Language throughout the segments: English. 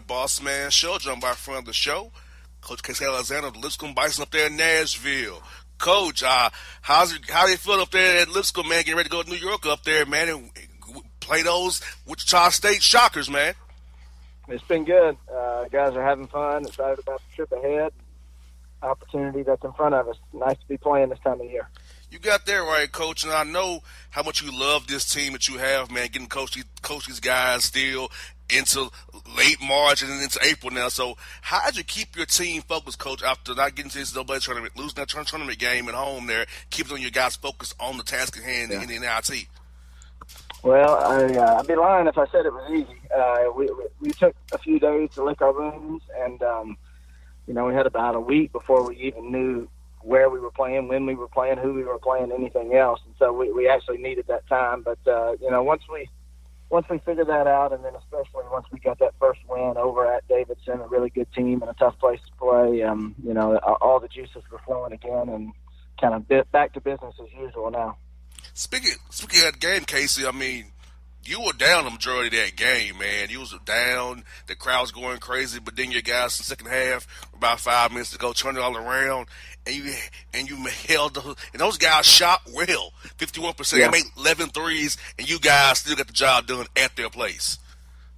Bossman Show, joined by a friend of the show, Coach Casey Alexander of the Lipscomb Bison up there in Nashville. Coach, how you feeling up there at Lipscomb, man? Getting ready to go to New York up there, man, and play those Wichita State Shockers, man. It's been good. Guys are having fun, excited about the trip ahead, opportunity that's in front of us. Nice to be playing this time of year. You got that right, Coach, and I know how much you love this team that you have, man, getting coach these guys still into late March and then into April now. So how did you keep your team focused, Coach, after not getting to this double tournament, losing that tournament game at home there, keeping your guys focused on the task at hand in the NIT? Well, I'd be lying if I said it was easy. We took a few days to lick our wounds, and we had about a week before we even knew where we were playing, when we were playing, who we were playing, anything else. And so we actually needed that time. But once we figured that out, and then especially once we got that first win over at Davidson, a really good team and a tough place to play, all the juices were flowing again, and kind of back to business as usual now. Speaking of that game, Casey, I mean, you were down the majority of that game, man. You was down. The crowd was going crazy, but then your guys in the second half, about 5 minutes to go, turned it all around, and you held and those guys shot well, 51%. Yeah. They made 11 threes, and you guys still got the job done at their place.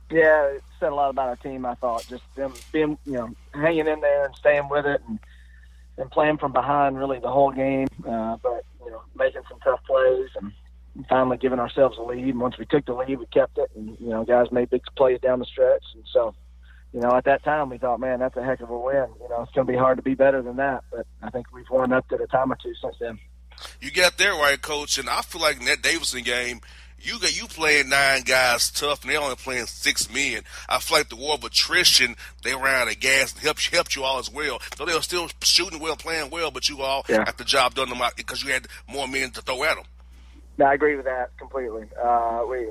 Yeah, it said a lot about our team, I thought. Just them being, hanging in there and staying with it and playing from behind really the whole game, but making some tough plays and finally giving ourselves a lead. And once we took the lead, we kept it, and guys made big plays down the stretch. And so, at that time we thought, man, that's a heck of a win. It's going to be hard to be better than that, but I think we've won up to a time or two since then. You got there right, Coach, and I feel like in that Davidson game, you playing 9 guys tough, and they're only playing 6 men. I feel like the war of attrition, they ran out of gas and helped you all as well. So they were still shooting well, playing well, but you all got the job done because you had more men to throw at them. No, I agree with that completely.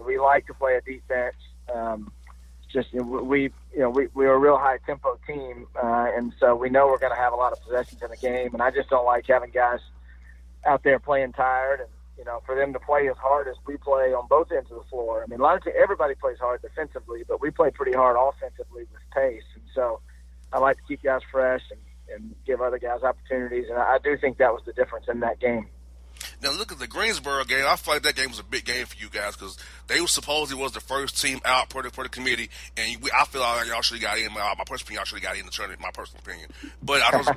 We like to play a deep bench. We're a real high tempo team, and so we know we're going to have a lot of possessions in the game. And I just don't like having guys out there playing tired, and for them to play as hard as we play on both ends of the floor. I mean, everybody plays hard defensively, but we play pretty hard offensively with pace. And so I like to keep guys fresh and give other guys opportunities. And I do think that was the difference in that game. Now, look at the Greensboro game. I feel like that game was a big game for you guys because they supposedly was the first team out per the committee, and I feel like y'all should have got in. My personal opinion, y'all should have got in the tournament, my personal opinion. But I know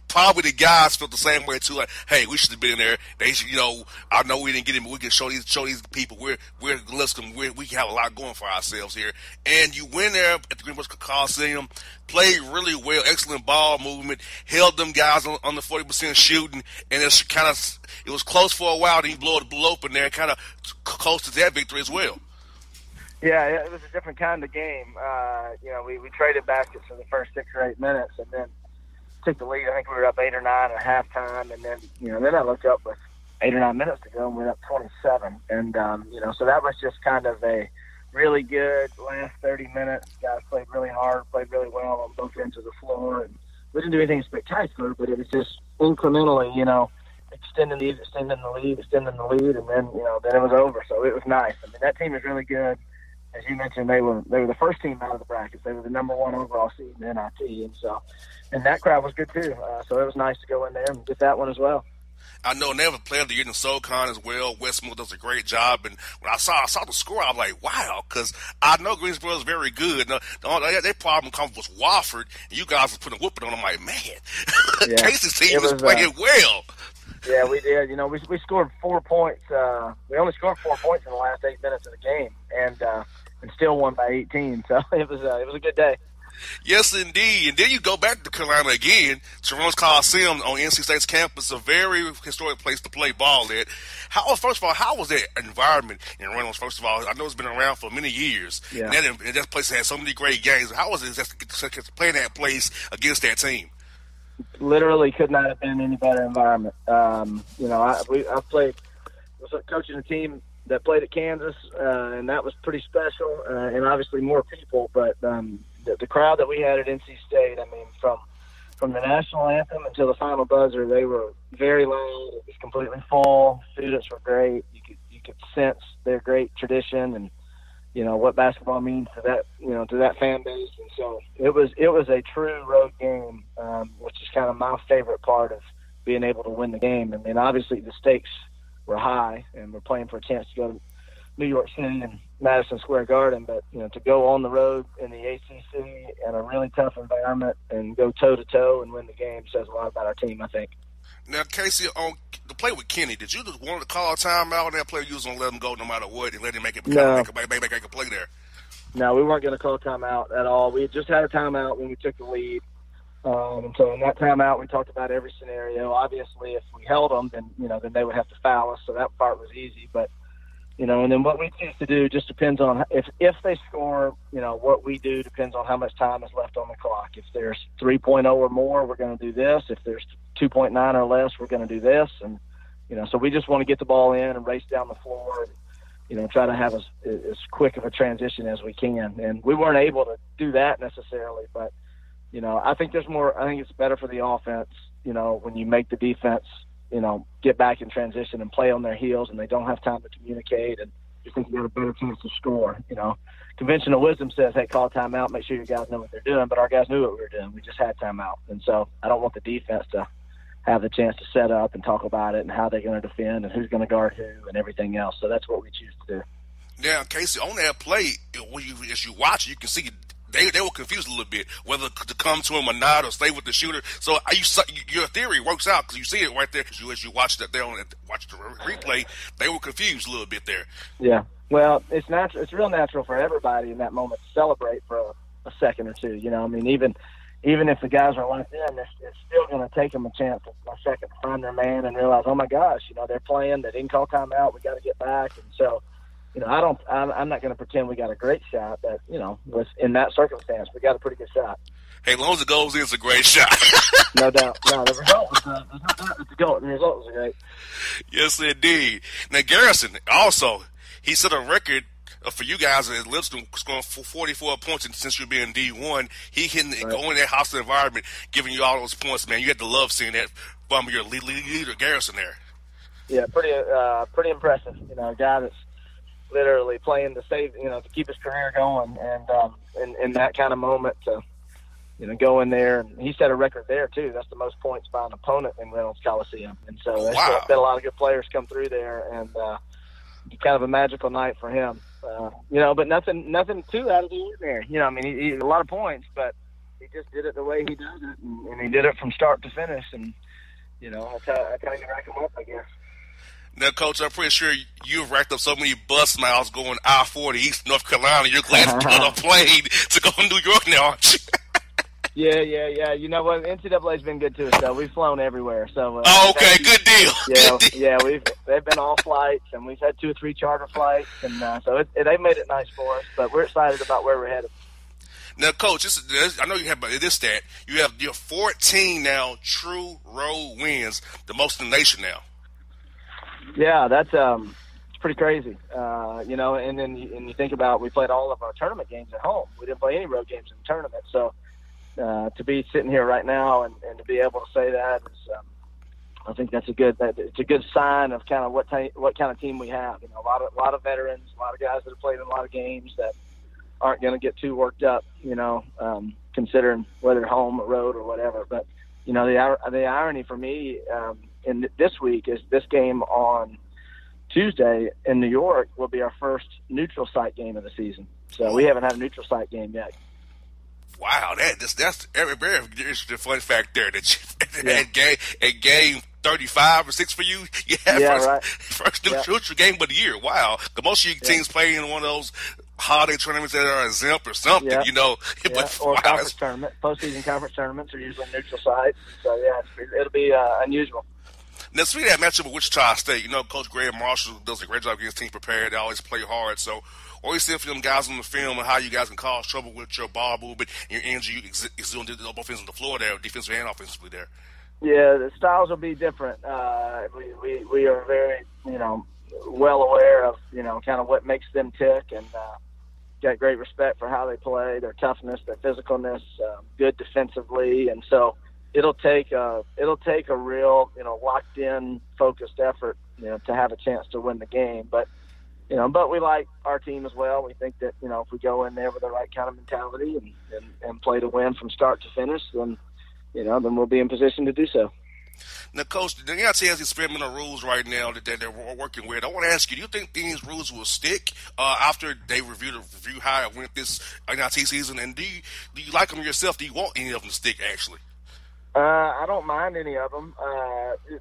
probably the guys felt the same way, too. Like, hey, we should have been there. They should, I know we didn't get in, but we can show these people we're Lipscomb. We have a lot going for ourselves here. And you win there at the Greensboro Coliseum, played really well, excellent ball movement, held them guys on the 40% shooting, and it was close for a while, then you blew open there, kind of close to that victory as well. Yeah, it was a different kind of game. We traded baskets for the first 6 or 8 minutes, and then took the lead. I think we were up 8 or 9 at halftime, and then then I looked up with 8 or 9 minutes to go, and we were up 27. And so that was just kind of a really good last 30 minutes. Guys played really hard, played really well on both ends of the floor, and we didn't do anything spectacular, but it was just incrementally, extending the lead, and then then it was over. So it was nice. I mean, that team is really good. As you mentioned, they were the first team out of the brackets. They were the number 1 overall seed in NIT, and that crowd was good too. So it was nice to go in there and get that one as well. I know they have a player of the year in SoCon as well. Westmore does a great job, and when I saw the score, I was like, wow, because I know Greensboro is very good. Their problem comes with Wofford, and you guys were putting a whooping on them. I'm like, man, Casey's team was playing well. Yeah, we did. We scored 4 points. We only scored 4 points in the last 8 minutes of the game, and still won by 18. So it was a good day. Yes, indeed. And then you go back to Carolina again, Tyrone Coliseum on NC State's campus, a very historic place to play ball at. First of all, how was that environment in Reynolds? First of all, I know it's been around for many years. Yeah. And that place had so many great games. How was it to play in that place against that team? Literally could not have been any better environment. I played, was coaching a team that played at Kansas, and that was pretty special, and obviously more people, but the crowd that we had at NC State, I mean, from the national anthem until the final buzzer, they were very loud. It was completely full. Students were great. You could sense their great tradition, and what basketball means to that fan base. And so it was a true road game, which is kind of my favorite part of being able to win the game. I mean, obviously the stakes were high, and we're playing for a chance to go to New York City and Madison Square Garden, but to go on the road in the ACC in a really tough environment and go toe to toe and win the game says a lot about our team, I think. Now, Casey, on the play with Kenny, did you just want to call a timeout on that play? You was going to let him go no matter what and let him make a play there? No, we weren't going to call a timeout at all. We had just had a timeout when we took the lead. And so in that timeout, we talked about every scenario. Obviously, if we held them, then they would have to foul us. So that part was easy. But, and then what we choose to do just depends on if they score, what we do depends on how much time is left on the clock. If there's 3.0 or more, we're going to do this. If there's 2.9 or less, we're going to do this. And, so we just want to get the ball in and race down the floor and, try to have as quick of a transition as we can. And we weren't able to do that necessarily, but, I think it's better for the offense, when you make the defense, get back in transition and play on their heels and they don't have time to communicate, and you think you got a better chance to score. Conventional wisdom says, hey, call timeout, make sure your guys know what they're doing, but our guys knew what we were doing. We just had timeout. And so I don't want the defense to have the chance to set up and talk about it and how they're going to defend and who's going to guard who and everything else. So that's what we choose to do. Now, Casey, on that play, as you watch, you can see they were confused a little bit whether to come to him or not or stay with the shooter. So your theory works out because you see it right there as you watch that watch the replay. They were confused a little bit there. Yeah, well, it's natural. It's real natural for everybody in that moment to celebrate for a second or two. I mean, even if the guys are locked in, it's still going to take them a second to find their man and realize, oh my gosh, they're playing. They didn't call timeout. We got to get back. And so, I'm not going to pretend we got a great shot, but, in that circumstance, we got a pretty good shot. Hey, as long as it goes in, it's a great shot. No doubt. No, the result was the result was great. Yes, indeed. Now, Garrison, also, he set a record for you guys at Lipscomb, scoring 44 points since you've been D1. He going in that hostile environment, giving you all those points, man. You had to love seeing that from your leader, Garrison, there. Yeah, pretty impressive. A guy that's literally playing to save, to keep his career going, and in that kind of moment to, go in there. And he set a record there too. That's the most points by an opponent in Reynolds Coliseum, and so there's been a lot of good players come through there, and kind of a magical night for him. But nothing too out of the ordinary. He a lot of points, but he just did it the way he does it, and he did it from start to finish, and that's how you rack him up, I guess. Now, Coach, I'm pretty sure you've racked up so many bus miles going I-40 East North Carolina. You're glad to get on a plane to go to New York now, aren't you? Yeah. You know what? NCAA's been good to us, though. We've flown everywhere. So. Okay, good deal. Yeah. They've been all flights, and we've had 2 or 3 charter flights, and so they've made it nice for us. But we're excited about where we're headed. Now, Coach, I know you have this stat. You have your 14 now true road wins, the most in the nation now. Yeah, that's it's pretty crazy. And then you think about, we played all of our tournament games at home. We didn't play any road games in the tournament. So to be sitting here right now and to be able to say that is, I think it's a good sign of kind of what kind of team we have. A lot of veterans, a lot of guys that have played in a lot of games that aren't going to get too worked up, considering whether home or road or whatever. But the irony for me in this week is this game on Tuesday in New York will be our first neutral site game of the season. So we haven't had a neutral site game yet. Wow, that's very, very interesting fun fact there. At game 35 or 6 for you, first neutral game of the year. Wow, most of your teams play in one of those holiday tournaments that are exempt or something, But, or conference tournament, postseason conference tournaments are usually neutral sites. So it'll be unusual. Now, speaking of that matchup with Wichita State, Coach Greg Marshall does a great job getting his team prepared. They always play hard. So, always see for them guys on the film and how you guys can cause trouble with your ball movement and your energy exuding both ends on the floor there, defensively and offensively there. Yeah, the styles will be different. We are very, well aware of, kind of what makes them tick, and got great respect for how they play, their toughness, their physicalness, good defensively, and so it'll take a real, locked in, focused effort, to have a chance to win the game. But but we like our team as well. We think that, if we go in there with the right kind of mentality and play to win from start to finish, then we'll be in position to do so. Now, Coach, the NIT has experimental rules right now that they're working with. I want to ask you, do you think these rules will stick after they review how it went this NIT season? And do you like them yourself? Do you want any of them to stick, actually? I don't mind any of them.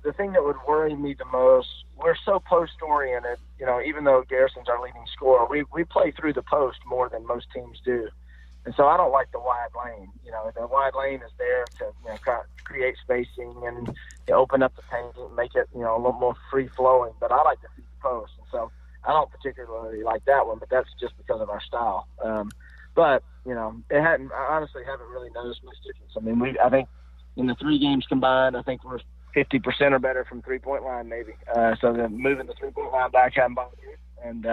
The thing that would worry me the most, we're so post-oriented, even though Garrison's our leading scorer, we play through the post more than most teams do. And so I don't like the wide lane. The wide lane is there to create spacing and open up the paint and make it, a little more free-flowing. But I like to feed the post. And so I don't particularly like that one, but that's just because of our style. But I honestly haven't really noticed much difference. I mean, I think in the 3 games combined, I think we're 50% or better from three-point line, maybe. So then moving the three-point line back hadn't bothered you. And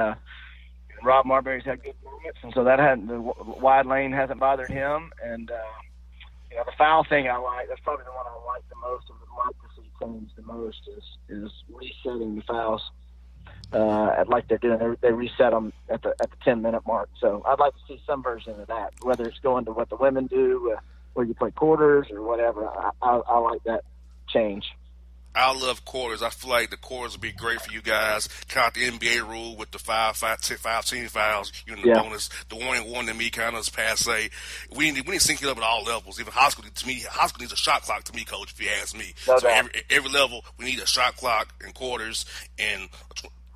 Rob Marbury's had good moments, and so the wide lane hasn't bothered him. And the foul thing I like. That's probably the one I like the most and would like to see change the most is resetting the fouls. Like they're doing, they reset them at the 10-minute mark. So I'd like to see some version of that, whether it's going to what the women do, where you play quarters or whatever. I like that change. I love quarters. I feel like the quarters would be great for you guys. Kind of the NBA rule with the 5 team fouls. The bonus. The 1-and-1 to me kind of is passe. We need to sync it up at all levels. Even high school, to me, high school needs a shot clock to me, Coach, if you ask me. So every level, we need a shot clock and quarters and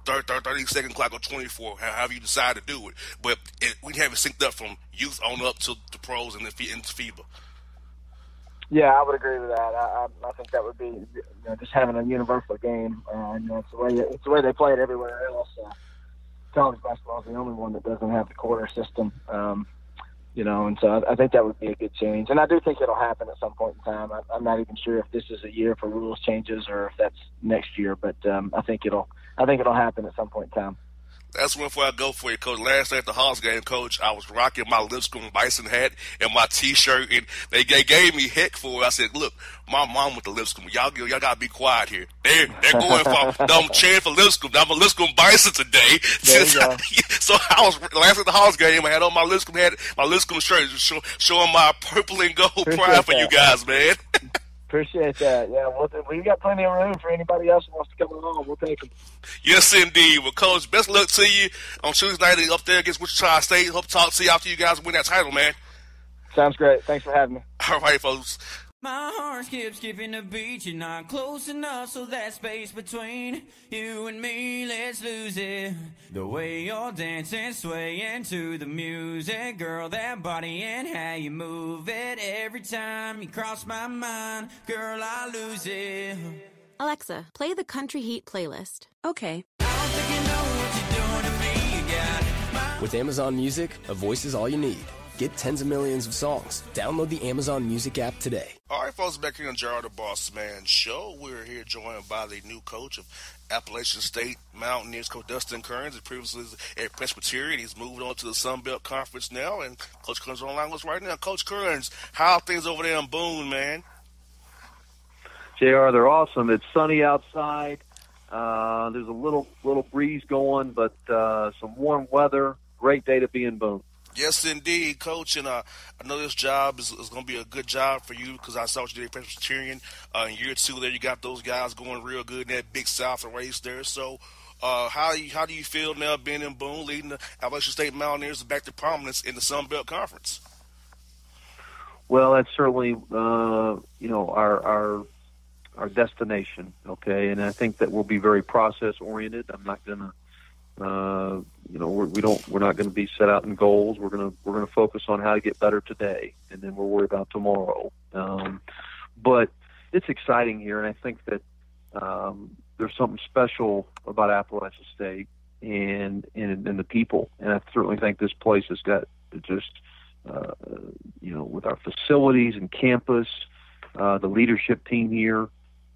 30-second clock or 24, however you decide to do it. But we have it synced up from youth on up to the pros and into FIBA. Yeah, I would agree with that. I think that would be just having a universal game. It's the way they play it everywhere else. College basketball is the only one that doesn't have the quarter system. And so I think that would be a good change. And I do think it'll happen at some point in time. I'm not even sure if this is a year for rules changes or if that's next year, but I think it'll happen at some point in time. That's one before I go for you, Coach. Last night at the Hawks game, Coach, I was rocking my Lipscomb Bison hat and my T-shirt, and they gave me heck for it. I said, look, my mom went to Lipscomb. Y'all got to be quiet here. They're going for I'm cheering for Lipscomb. I'm a Lipscomb Bison today. There you go. So I was, last night at the Hawks game, I had on my Lipscomb hat, my Lipscomb shirt, showing my purple and gold pride for you guys, man. Appreciate that. Yeah, we've got plenty of room for anybody else who wants to come along. We'll take them. Yes, indeed. Well, Coach, best luck to you on Tuesday night up there against Wichita State. Hope to talk to you after you guys win that title, man. Sounds great. Thanks for having me. All right, folks. My heart skips skipping the beat. You're not close enough, so that space between you and me, let's lose it. The way you're dancing, swaying to the music, girl, that body and how you move it. Every time you cross my mind, girl, I lose it. Alexa, play the Country Heat playlist. Okay. I don't think you know what you're doing to me. You got With Amazon Music, a voice is all you need. Get tens of millions of songs. Download the Amazon Music app today. All right, folks, back here on Gerard the Bossman Show. We're here joined by the new coach of Appalachian State Mountaineers, Coach Dustin Kearns. He previously was at Presbyterian. He's moved on to the Sun Belt Conference now, and Coach Kearns is online with us right now. Coach Kearns, how are things over there in Boone, man? JR, they're awesome. It's sunny outside. There's a little breeze going, but some warm weather. Great day to be in Boone. Yes, indeed, Coach. And I know this job is going to be a good job for you because I saw what you did at Presbyterian. In year 2 there, you got those guys going real good in that Big South race there. So how do you feel now being in Boone, leading the Appalachian State Mountaineers back to prominence in the Sun Belt Conference? Well, that's certainly our destination, okay? And I think that we'll be very process-oriented. I'm not going to we're not going to be set out in goals. We're going to focus on how to get better today, and then we'll worry about tomorrow. But it's exciting here, and I think that there's something special about Appalachian State and the people. And I certainly think this place has got just with our facilities and campus, the leadership team here.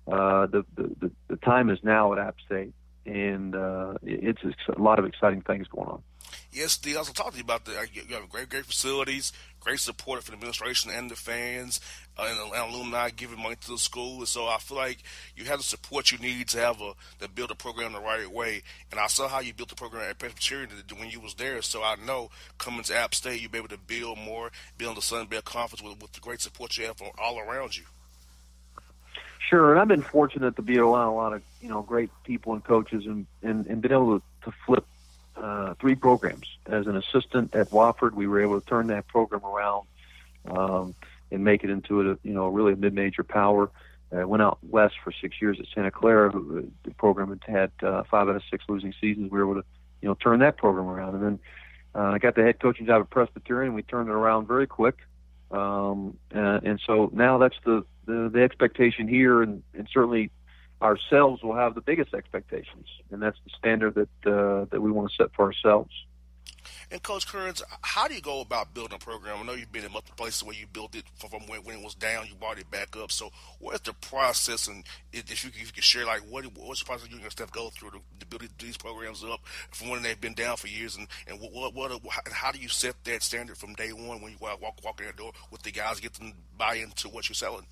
The time is now at App State. and it's a lot of exciting things going on. Yes, D. I was talking to you about you have great facilities, great support from the administration and the fans, and alumni giving money to the school. And so I feel like you have the support you need to to build a program the right way. And I saw how you built the program at Presbyterian when you was there. So I know coming to App State, you'll be able to build more, build the Sun Belt Conference with the great support you have from all around you. Sure, and I've been fortunate to be around a lot of great people and coaches, and been able to flip 3 programs. As an assistant at Wofford, we were able to turn that program around and make it into really a mid-major power. I went out west for 6 years at Santa Clara. The program had 5 out of 6 losing seasons. We were able to turn that program around, and then I got the head coaching job at Presbyterian. We turned it around very quick, and so now that's the expectation here, and certainly ourselves will have the biggest expectations, and that's the standard that we want to set for ourselves. And Coach Kearns, how do you go about building a program? I know you've been in multiple places where you built it from when it was down, you brought it back up. So what's the process, and if you could share, like, what's the process you and your staff go through to build these programs up from when they've been down for years, and how do you set that standard from day one when you walk in the door with the guys, get them buy into what you're selling?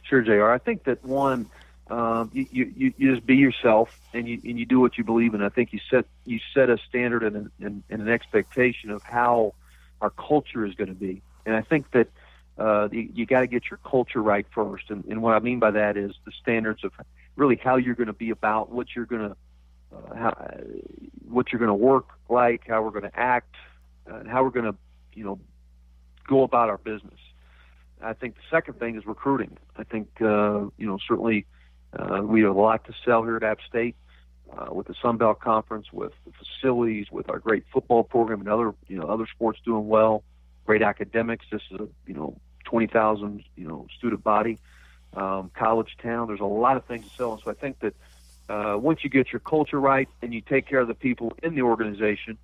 Sure, JR. I think that one, you just be yourself, and you do what you believe in. I think you set a standard and an expectation of how our culture is going to be, and I think that you got to get your culture right first. And what I mean by that is the standards of really how you're going to be about, what you're going to work like, how we're going to act, and how we're going to go about our business. I think the second thing is recruiting. I think certainly we have a lot to sell here at App State with the Sun Belt Conference, with the facilities, with our great football program and other sports doing well, great academics. This is a 20,000 student body, college town. There's a lot of things to sell, and so I think that once you get your culture right and you take care of the people in the organization,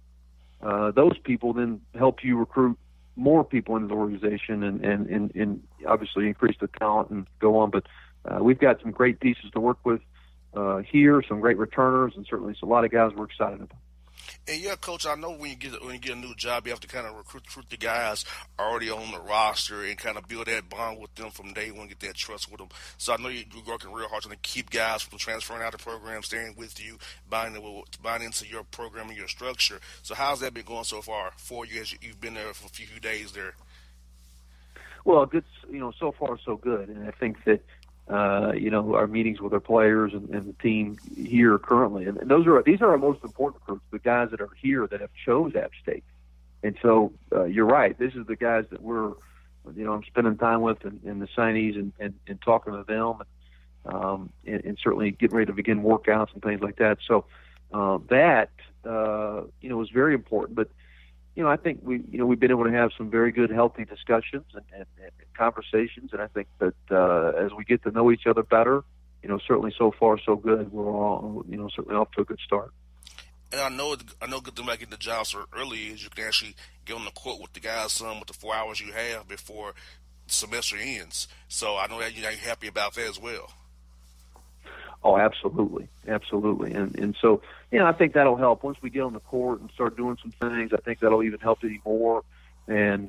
those people then help you recruit more people into the organization and obviously increase the talent and go on. But we've got some great pieces to work with here, some great returners, and certainly a lot of guys we're excited about. And yeah, Coach, I know when you get a new job, you have to kind of recruit the guys already on the roster and kind of build that bond with them from day one, get that trust with them. So I know you're working real hard to keep guys from transferring out of the program, staying with you, buying into your program and your structure. So how's that been going so far for you as you've been there for a few days there? Well, good. So far so good, and I think that our meetings with our players and the team here currently, and these are our most important groups, the guys that are here that have chose App State. And so you're right. This is the guys that I'm spending time with and the signees and talking to them and certainly getting ready to begin workouts and things like that. So that is very important. But I think we've been able to have some very good, healthy discussions and conversations, and I think that as we get to know each other better, certainly so far so good. We're all certainly off to a good start. And I know good thing about getting the job so early is you can actually get on the court with the guys with the 4 hours you have before the semester ends. So I know that you're happy about that as well. Oh, absolutely. And so, I think that'll help. Once we get on the court and start doing some things, I think that'll even help it more. And,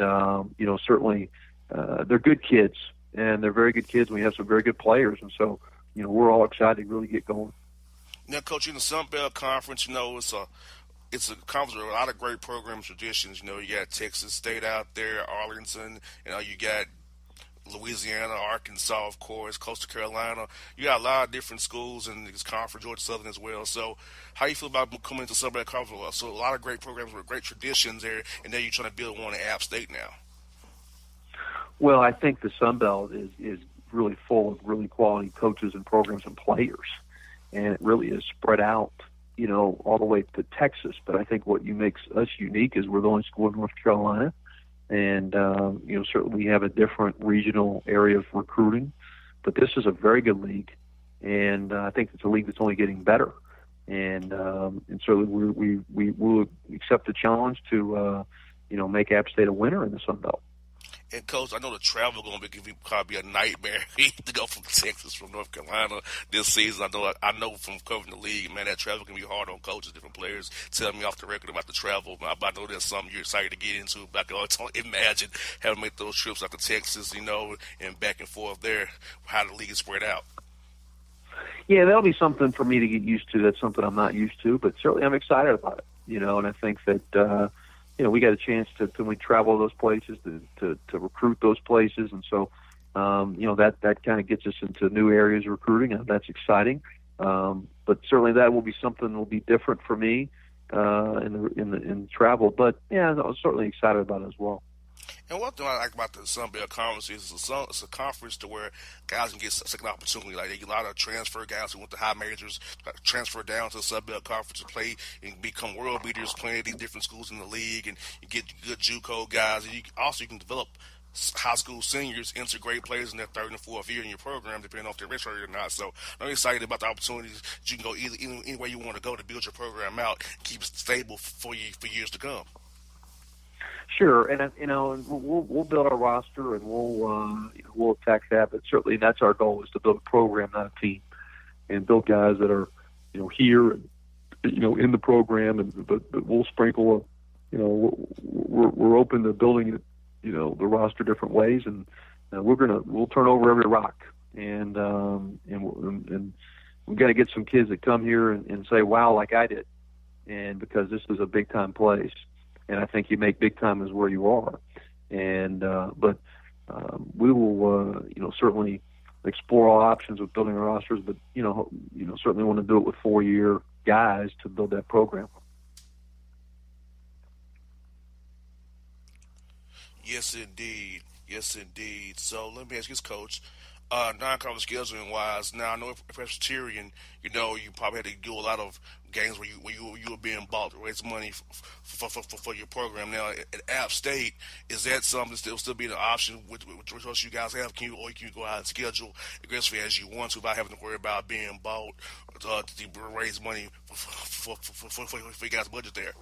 certainly they're good kids, and they're very good kids. We have some very good players. And so, we're all excited to really get going. Now, Coach, in the Sun Belt Conference, it's a conference with a lot of great program traditions. You got Texas State out there, Arlington, you got Louisiana, Arkansas, of course, Coastal Carolina. You got a lot of different schools in this conference, Georgia Southern as well. So how you feel about coming into Sun Belt Conference? So a lot of great programs with great traditions there, and now you're trying to build one at App State now. Well, I think the Sun Belt is really full of really quality coaches and programs and players, and it really is spread out, all the way to Texas. But I think what makes us unique is we're the only school in North Carolina. And, certainly we have a different regional area of recruiting, but this is a very good league. And I think it's a league that's only getting better. And certainly we will accept the challenge to, make App State a winner in the Sun Belt. And Coach, I know the travel going to be probably a nightmare to go from Texas, from North Carolina this season. I know from covering the league, man, that travel can be hard on coaches. Different players tell me off the record about the travel. I know that's something you're excited to get into. But I can always imagine having to make those trips out to Texas, and back and forth there, how the league is spread out. Yeah, that'll be something for me to get used to. That's something I'm not used to, but certainly I'm excited about it. And I think that we got a chance to when we travel those places to recruit those places, and so that kind of gets us into new areas of recruiting, and that's exciting. But certainly that will be something that will be different for me in travel. But yeah, I was certainly excited about it as well. And one thing I like about the Sun Belt Conference is it's a conference to where guys can get a second opportunity. Like, they get a lot of transfer guys who went to high majors, transfer down to the Sun Belt Conference to play and become world beaters playing at these different schools in the league, and you get good JUCO guys. And you can develop high school seniors into great players in their third and fourth year in your program, depending on if they're redshirted or not. So I'm excited about the opportunities that you can go any way you want to go to build your program out, keep it stable for years to come. Sure, and we'll build our roster, and we'll attack that. But certainly, that's our goal: is to build a program, not a team, and build guys that are, here, and, in the program. But we'll sprinkle, we're open to building it, the roster different ways, and we'll turn over every rock, and we've got to get some kids that come here and say, wow, like I did, and because this is a big time place. And I think you make big time is where you are, but we will, certainly explore all options with building our rosters. But certainly want to do it with 4-year guys to build that program. Yes, indeed. So let me ask you this, Coach. Non-conference scheduling wise, now I know Presbyterian, you probably had to do a lot of games where you were being bought to raise money for your program. Now at App State, is that something that still be an option with resources you guys have? Can you go out and schedule aggressively as you want to without having to worry about being bought to raise money for your guys' budget there?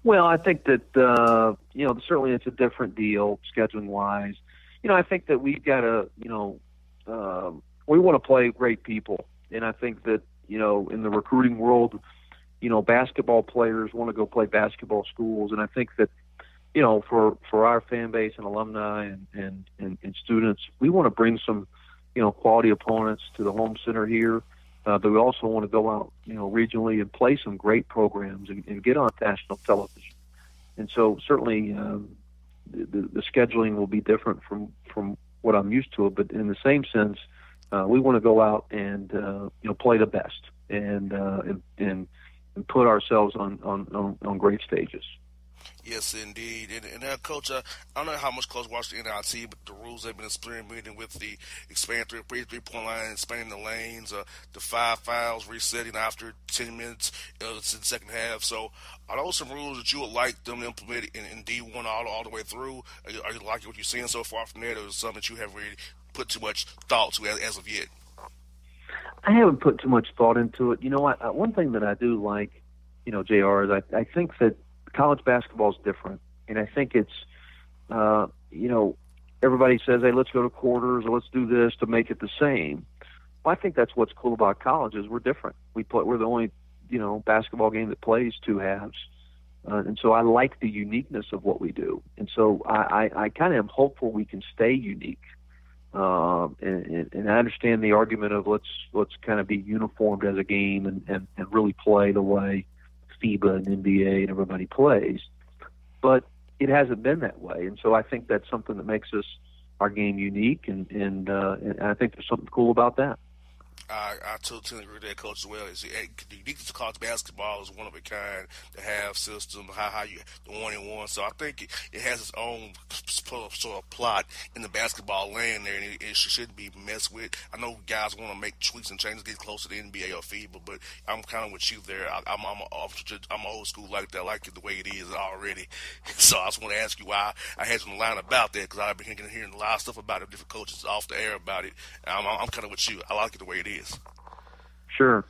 Well, I think that certainly it's a different deal scheduling wise. I think that we've got to, we want to play great people. And I think that, in the recruiting world, basketball players want to go play basketball schools. And I think that, for our fan base and alumni and students, we want to bring some, quality opponents to the home center here. But we also want to go out, regionally and play some great programs and get on national television. And so certainly, the scheduling will be different from what I'm used to, but in the same sense, we want to go out and play the best and put ourselves on great stages. Yes, indeed. And Coach, I don't know how much Coach watched the NIT, but the rules have been experimenting with the expanding three-point line, expanding the lanes, the 5 fouls, resetting after 10 minutes in the second half. So are those some rules that you would like them to implement in D1 all the way through? Are you liking what you're seeing so far from that, or is it something that you haven't really put too much thought to as of yet? I haven't put too much thought into it. One thing that I do like, JR, is I think that college basketball is different, and I think it's, everybody says, hey, let's go to quarters or let's do this to make it the same. Well, I think that's what's cool about college is we're different. We're the only, basketball game that plays 2 halves, and so I like the uniqueness of what we do, and so I kind of am hopeful we can stay unique. And I understand the argument of let's kind of be uniformed as a game and really play the way FIBA and NBA and everybody plays, but it hasn't been that way, and so I think that's something that makes our game unique, and I think there's something cool about that. I totally agree with that, Coach, as well. The uniqueness of college basketball is one of a kind. To have system, how you the 1-and-1. So I think it has its own sort of plot in the basketball land there, and it shouldn't be messed with. I know guys want to make tweaks and changes, get closer to NBA or FIBA, but I'm kind of with you there. I'm old school like that. I like it the way it is already. So I just want to ask you why I had you on the line about that, because I've been hearing a lot of stuff about it, different coaches off the air about it. I'm kind of with you. I like it the way it is. Sure.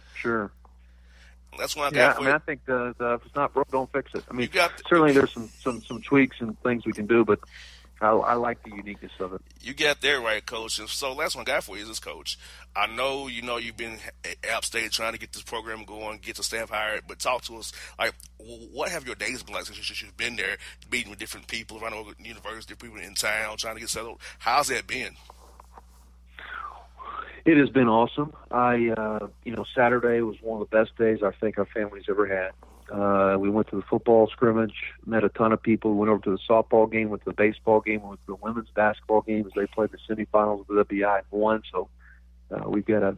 That's what I got for you. I think if it's not broke, don't fix it. I mean, certainly there's some tweaks and things we can do, but I like the uniqueness of it. You got that right, Coach. And so last one I got for you is this, Coach. I know, you've been at App State trying to get this program going, get the staff hired, but talk to us, like, what have your days been like since you've been there, meeting with different people around the university, people in town, trying to get settled? How's that been? It has been awesome. Saturday was one of the best days I think our family's ever had. We went to the football scrimmage, met a ton of people, went over to the softball game, went to the baseball game, went to the women's basketball game as they played the semifinals of the WBI and won. So we've got a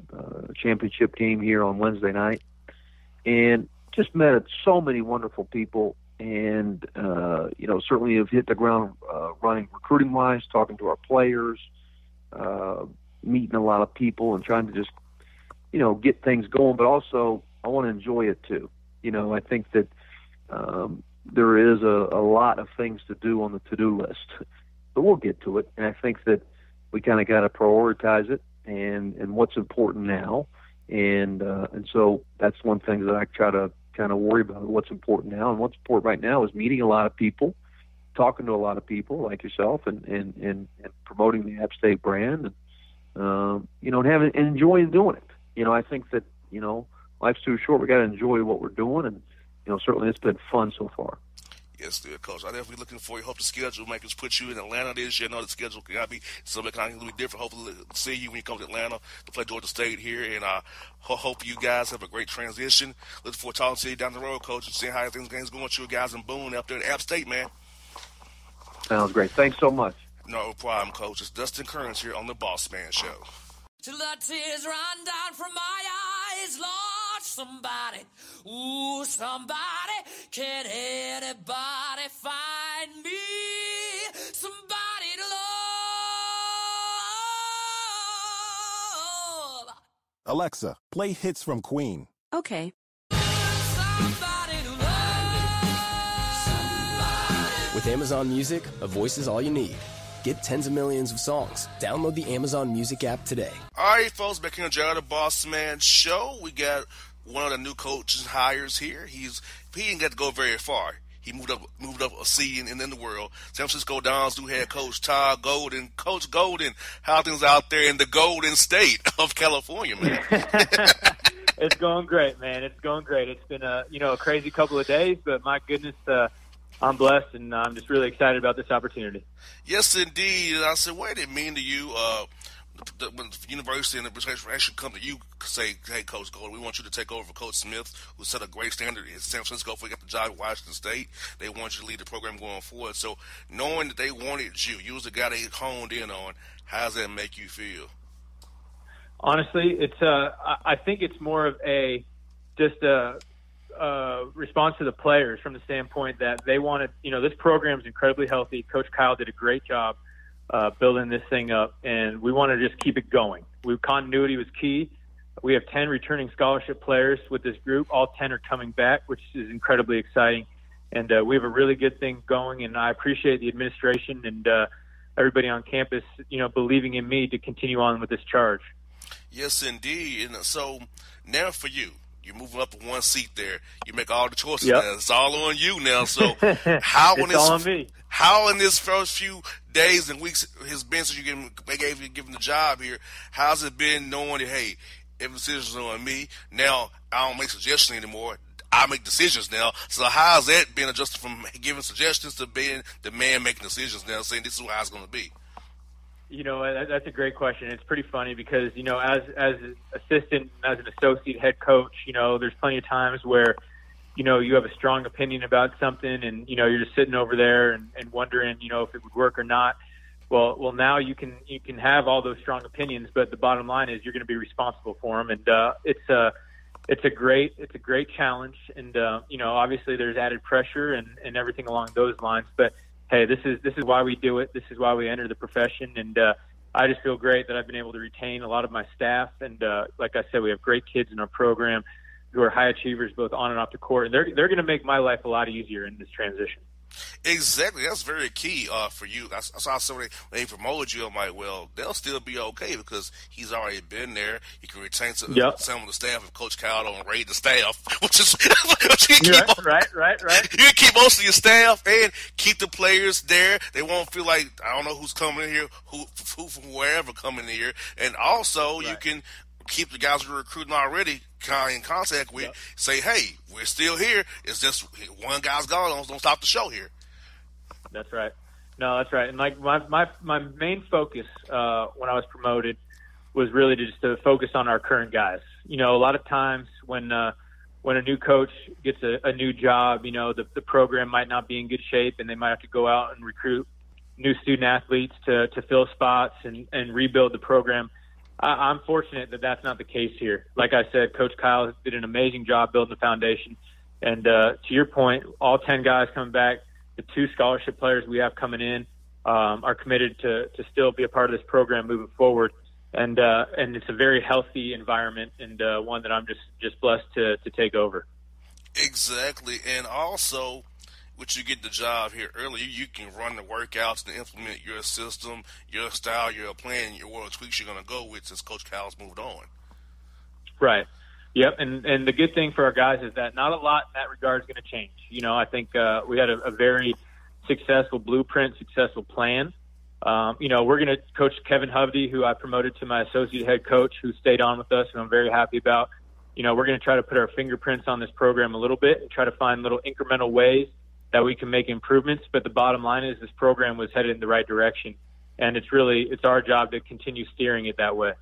championship game here on Wednesday night. And just met so many wonderful people, and, certainly have hit the ground running recruiting-wise, talking to our players, meeting a lot of people and trying to just, get things going. But also I want to enjoy it too. I think that there is a lot of things to do on the to-do list, but we'll get to it. And I think that we kind of got to prioritize it and what's important now. And so that's one thing that I try to kind of worry about, what's important now. And what's important right now is meeting a lot of people, talking to a lot of people like yourself, and promoting the App State brand, and enjoying doing it. I think that, life's too short. We got to enjoy what we're doing, and certainly it's been fun so far. Yes, dear Coach. I'm definitely looking for you. Hope the schedule make us put you in Atlanta this year. I know the schedule can be something kind of different. Hopefully, see you when you come to Atlanta to play Georgia State here, and I hope you guys have a great transition. Looking forward to talking to you down the road, Coach, and seeing how things going with you guys in Boone up there at App State, man. Sounds great. Thanks so much. No problem, Coach. It's Dustin Kearns here on the Bossman Show. Till the tears run down from my eyes, Lord, somebody, ooh, somebody, can anybody find me somebody to love? Alexa, play hits from Queen. Okay. Somebody to love. Somebody. With Amazon Music, a voice is all you need. Get tens of millions of songs. Download the Amazon Music app today. All right, folks, back here on the Bossman Show. We got one of the new coaches hires here. He didn't get to go very far. He moved up a seed in the world. San Francisco Dons new head coach Todd Golden. Coach Golden, how things out there in the Golden State of California, man? It's going great, man. It's going great. It's been a crazy couple of days, but my goodness, I'm blessed, and I'm just really excited about this opportunity. Yes, indeed. And I said, what did it mean to you when the university and the administration actually come to you say, hey, Coach Golden, we want you to take over for Coach Smith, who set a great standard in San Francisco before he got the job at Washington State. They want you to lead the program going forward. So knowing that they wanted you was the guy they honed in on, how does that make you feel? Honestly, I think it's more of a response to the players from the standpoint that they wanted, this program's incredibly healthy. Coach Kyle did a great job building this thing up, and we want to just keep it going. Continuity was key. We have 10 returning scholarship players with this group. All 10 are coming back, which is incredibly exciting. And we have a really good thing going, and I appreciate the administration and everybody on campus, believing in me to continue on with this charge. Yes, indeed. And so now for you, you're moving up to one seat there. You make all the choices Yep. now. It's all on you now. So how in this first few days and weeks has been since they gave you given the job here, how's it been knowing that, hey, every decision's on me? Now I don't make suggestions anymore. I make decisions now. So how's that been adjusted from giving suggestions to being the man making decisions now, saying this is how it's going to be? That's a great question. It's pretty funny because, as an assistant, as an associate head coach, there's plenty of times where, you have a strong opinion about something and, you're just sitting over there and wondering, if it would work or not. Well, now you can have all those strong opinions, but the bottom line is you're going to be responsible for them. And it's a great challenge. And, obviously there's added pressure and everything along those lines, but hey, this is why we do it. This is why we enter the profession. And I just feel great that I've been able to retain a lot of my staff. And like I said, we have great kids in our program who are high achievers both on and off the court. And they're going to make my life a lot easier in this transition. Exactly. That's very key for you. I saw somebody, when they promoted you, I'm like, well, they'll still be okay because he's already been there. He can retain some of the staff if Coach Kyle don't raid the staff, which is right. You can keep most of your staff and keep the players there. They won't feel like, I don't know who's coming in here, who from wherever coming in here. And also, you can keep the guys you're recruiting already in contact with, say, hey, we're still here. It's just one guy's gone. Don't stop the show here. That's right. No, that's right. And like my main focus when I was promoted was really just to focus on our current guys. You know, a lot of times when a new coach gets a new job, you know, the program might not be in good shape and they might have to go out and recruit new student athletes to fill spots and rebuild the program. I'm fortunate that that's not the case here. Like I said, Coach Kyle did an amazing job building the foundation. And to your point, all 10 guys coming back, the 2 scholarship players we have coming in are committed to still be a part of this program moving forward. And it's a very healthy environment and one that I'm just blessed to take over. Exactly. And also, which you get the job here early, you can run the workouts and implement your system, your style, your plan, your world tweaks you're going to go with since Coach Kyle's moved on. Right. Yep. And the good thing for our guys is that not a lot in that regard is going to change. You know, I think we had a very successful blueprint, successful plan. You know, we're going to coach Kevin Hovde, who I promoted to my associate head coach, who stayed on with us, and I'm very happy about. You know, we're going to try to put our fingerprints on this program a little bit and try to find little incremental ways that we can make improvements. But the bottom line is this program was headed in the right direction, and it's our job to continue steering it that way.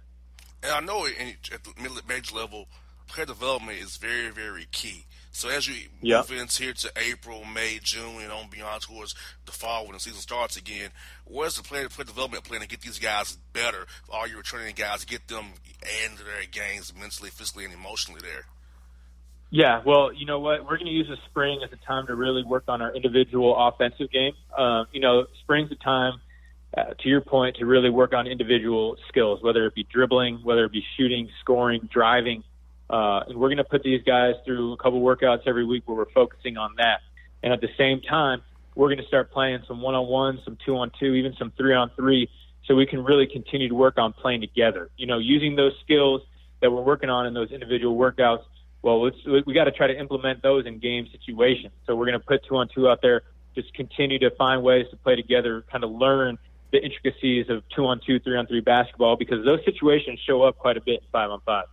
And I know at the middle major level, player development is very, very key. So as you move into here to April, May, June, and on beyond towards the fall when the season starts again, where's the player development plan to get these guys better, all your returning guys, get them into their games mentally, physically, and emotionally there? Yeah, well, you know what? We're going to use the spring as a time to really work on our individual offensive game. You know, spring's a time, to your point, to really work on individual skills, whether it be dribbling, whether it be shooting, scoring, driving. And we're going to put these guys through a couple workouts every week where we're focusing on that. And at the same time, we're going to start playing some one-on-one, some 2-on-2, even some 3-on-3, so we can really continue to work on playing together. You know, using those skills that we're working on in those individual workouts, well, we got to try to implement those in game situations. So we're going to put 2-on-2 out there, just continue to find ways to play together, kind of learn the intricacies of 2-on-2, 3-on-3 basketball, because those situations show up quite a bit in 5-on-5.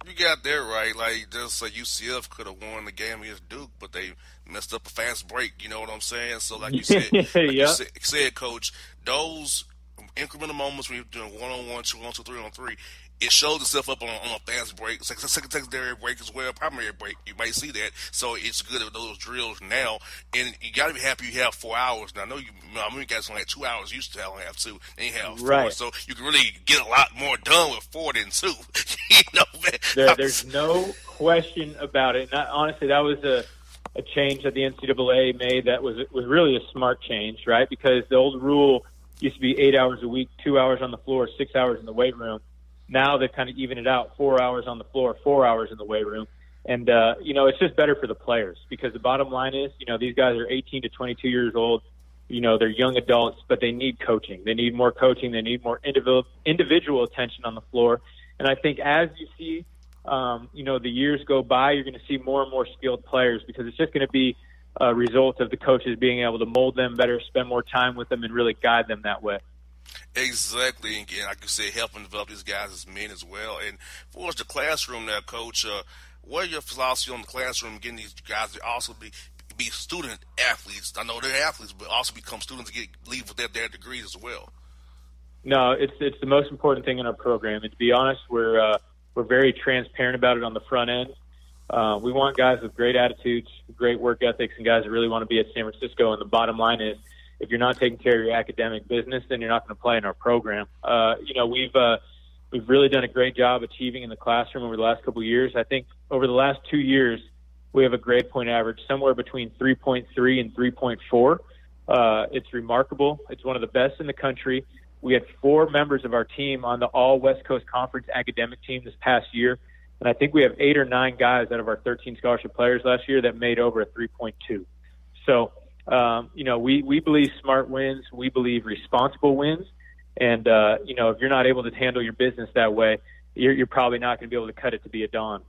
You got that right. Like, just like UCF could have won the game against Duke, but they messed up a fast break. You know what I'm saying? So, like you said, you said, Coach, those incremental moments when you're doing 1-on-1, 2-on-2, 3-on-3, it shows itself up on a fast break. It's like a secondary break as well, primary break. You might see that. So it's good at those drills now. And you got to be happy you have 4 hours. Now, I know you guys only had 2 hours. You used to only have 2. Then you have 4. Right. So you can really get a lot more done with 4 than 2. You know, man. There's no question about it. Honestly, that was a change that the NCAA made that was really a smart change, right? Because the old rule used to be 8 hours a week, 2 hours on the floor, 6 hours in the weight room. Now they've kind of evened it out, 4 hours on the floor, 4 hours in the weight room. And, you know, it's just better for the players because the bottom line is, you know, these guys are 18 to 22 years old. You know, they're young adults, but they need coaching. They need more coaching. They need more individual attention on the floor. And I think as you see, you know, the years go by, you're going to see more and more skilled players because it's just going to be a result of the coaches being able to mold them better, spend more time with them, and really guide them that way. Exactly. And like you said, helping develop these guys as men as well. And for us, the classroom now, Coach, what are your philosophy on the classroom, getting these guys to also be student athletes? I know they're athletes, but also become students to leave with their degrees as well. No, it's the most important thing in our program. And to be honest, we're very transparent about it on the front end. We want guys with great attitudes, great work ethics, and guys that really want to be at San Francisco. And the bottom line is, if you're not taking care of your academic business, then you're not going to play in our program. You know, we've really done a great job achieving in the classroom over the last couple of years. I think over the last 2 years, we have a grade point average somewhere between 3.3 and 3.4. It's remarkable. It's one of the best in the country. We had 4 members of our team on the All West Coast Conference academic team this past year. And I think we have 8 or 9 guys out of our 13 scholarship players last year that made over a 3.2. So We believe smart wins. We believe responsible wins. And, if you're not able to handle your business that way, you're probably not going to be able to cut it to be a Don.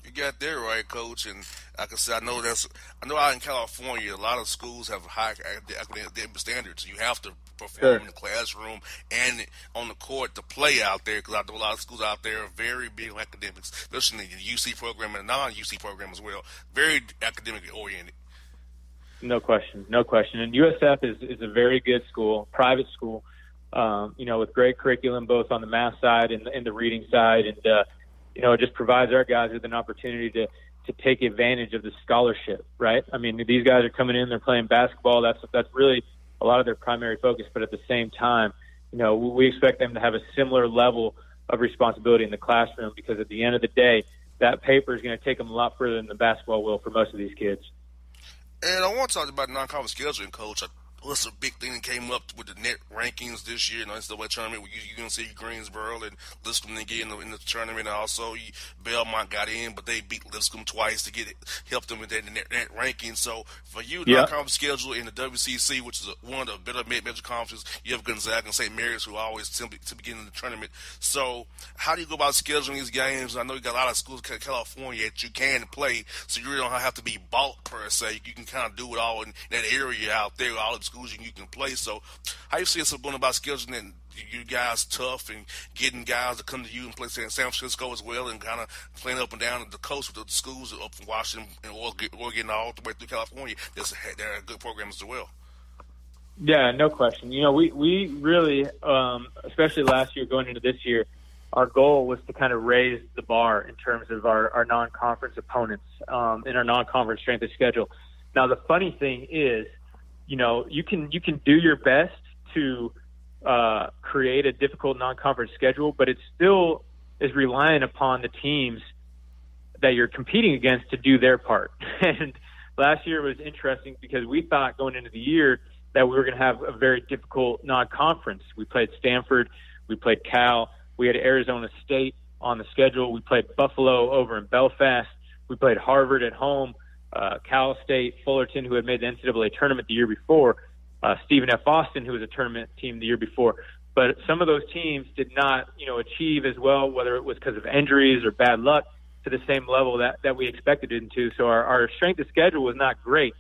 You got that right, Coach. And like I said, I know out in California, a lot of schools have high academic standards. You have to perform in the classroom and on the court to play out there, because I know a lot of schools out there are very big on academics, especially in the UC program and the non-UC program as well. Very academically oriented. No question. And USF is a very good school, private school, with great curriculum both on the math side and the reading side. And, it just provides our guys with an opportunity to take advantage of the scholarship, right? I mean, these guys are coming in, they're playing basketball. That's really a lot of their primary focus. But at the same time, we expect them to have a similar level of responsibility in the classroom, because at the end of the day, that paper is going to take them a lot further than the basketball will for most of these kids. And I want to talk about non-conference scheduling, Coach. What's a big thing that came up with the net rankings this year in the NCAA tournament? You're going to see Greensboro and Lipscomb get in the tournament. Also, Belmont got in, but they beat Lipscomb twice to help them with that net ranking. So for you, non-conference schedule in the WCC, which is one of the better mid-major conferences, you have Gonzaga and St. Mary's, who always tend to begin in the tournament. So how do you go about scheduling these games? I know you got a lot of schools in California that you can play, so you really don't have to be bought per se. You can kind of do it all in that area out there, all the schools you can play. So how you see yourself going about scheduling and you guys tough and getting guys to come to you and play in San Francisco as well, and kind of playing up and down the coast with the schools up from Washington and Oregon all the way through California? They're a good program as well. Yeah, no question. We really, especially last year going into this year, our goal was to kind of raise the bar in terms of our non-conference opponents in our non-conference strength of schedule. Now, the funny thing is, you can do your best to create a difficult non-conference schedule, but it still is reliant upon the teams that you're competing against to do their part. And last year was interesting because we thought going into the year that we were going to have a very difficult non-conference. We played Stanford, we played Cal, we had Arizona State on the schedule, we played Buffalo over in Belfast, we played Harvard at home, Cal State, Fullerton, who had made the NCAA tournament the year before, Stephen F. Austin, who was a tournament team the year before. But some of those teams did not, achieve as well, whether it was because of injuries or bad luck, to the same level that we expected it to. So our strength of schedule was not great.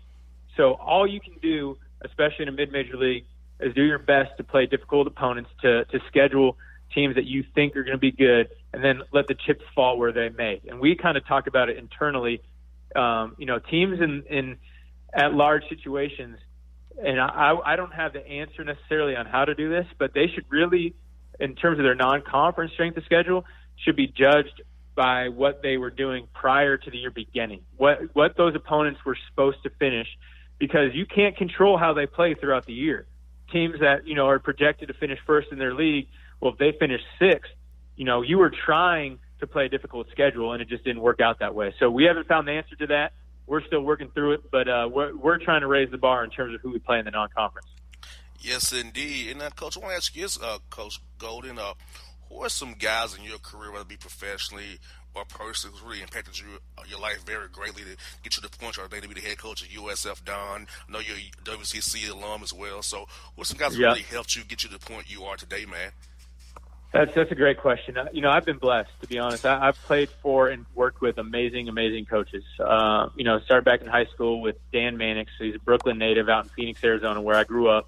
So all you can do, especially in a mid-major league, is do your best to play difficult opponents, to schedule teams that you think are going to be good, and then let the chips fall where they may. And we kind of talked about it internally. Teams in at-large situations, and I don't have the answer necessarily on how to do this, but they should really, in terms of their non-conference strength of schedule, should be judged by what they were doing prior to the year beginning, what those opponents were supposed to finish, because you can't control how they play throughout the year. Teams that, are projected to finish first in their league, well, if they finish sixth, you were trying to play a difficult schedule, and it just didn't work out that way. So we haven't found the answer to that. We're still working through it, but we're trying to raise the bar in terms of who we play in the non-conference. Yes, indeed. And, Coach, I want to ask you this, Coach Golden, who are some guys in your career, whether it be professionally or personally, who's really impacted your life very greatly to get you to the point where they to be the head coach of USF Don? I know you're a WCC alum as well. So who are some guys who really helped you get you to the point you are today, man? That's a great question. I've been blessed, to be honest. I've played for and worked with amazing coaches. Started back in high school with Dan Mannix. He's a Brooklyn native out in Phoenix, Arizona, where I grew up.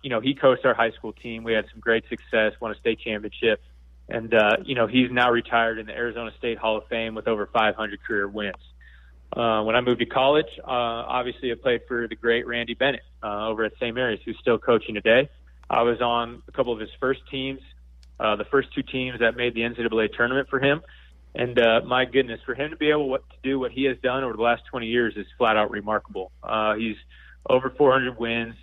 He coached our high school team. We had some great success, won a state championship. And, he's now retired in the Arizona State Hall of Fame with over 500 career wins. When I moved to college, obviously I played for the great Randy Bennett over at St. Mary's, who's still coaching today. I was on a couple of his first teams. The first two teams that made the NCAA tournament for him. And my goodness, for him to be able to do what he has done over the last 20 years is flat out remarkable. He's over 400 wins,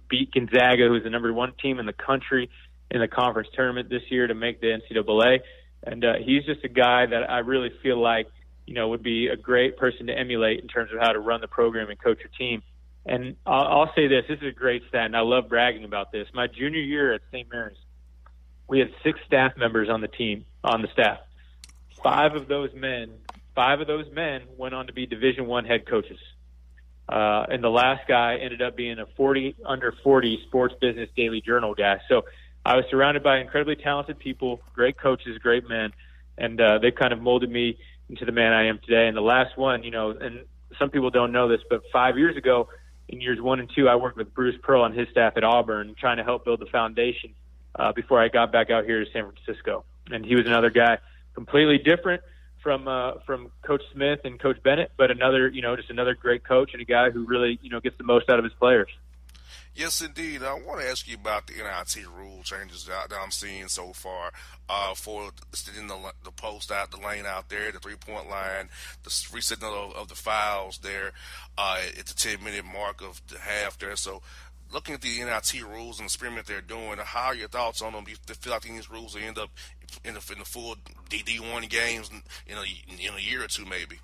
beat Gonzaga, who's the number one team in the country in the conference tournament this year to make the NCAA. And he's just a guy that I really feel like, would be a great person to emulate in terms of how to run the program and coach your team. And I'll say this is a great stat, and I love bragging about this. My junior year at St. Mary's, we had 6 staff members on the staff. Five of those men went on to be Division I head coaches. And the last guy ended up being a 40 under 40 Sports Business Daily Journal guy. So I was surrounded by incredibly talented people, great coaches, great men, and they kind of molded me into the man I am today. And the last one, and some people don't know this, but 5 years ago, in years 1 and 2, I worked with Bruce Pearl and his staff at Auburn, trying to help build the foundation before I got back out here to San Francisco. And he was another guy completely different from Coach Smith and Coach Bennett, but another, just another great coach and a guy who really, gets the most out of his players. Yes, indeed. I want to ask you about the NIT rule changes that I'm seeing so far for in the post out, the lane out there, the 3-point line, the resetting of the fouls there at the 10-minute mark of the half there. So looking at the NIT rules and the experiment they're doing, how are your thoughts on them? Do you feel like these rules will end up in the full D1 games in a year or two maybe?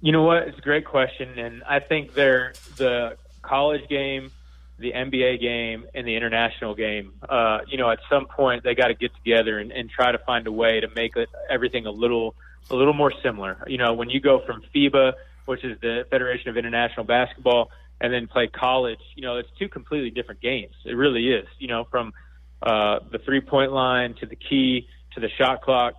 You know what? It's a great question, and I think the college game, the NBA game, and the international game, at some point they got to get together and try to find a way to make everything a little more similar. When you go from FIBA, which is the Federation of International Basketball, and then play college, it's two completely different games. It really is. From the 3-point line to the key to the shot clock,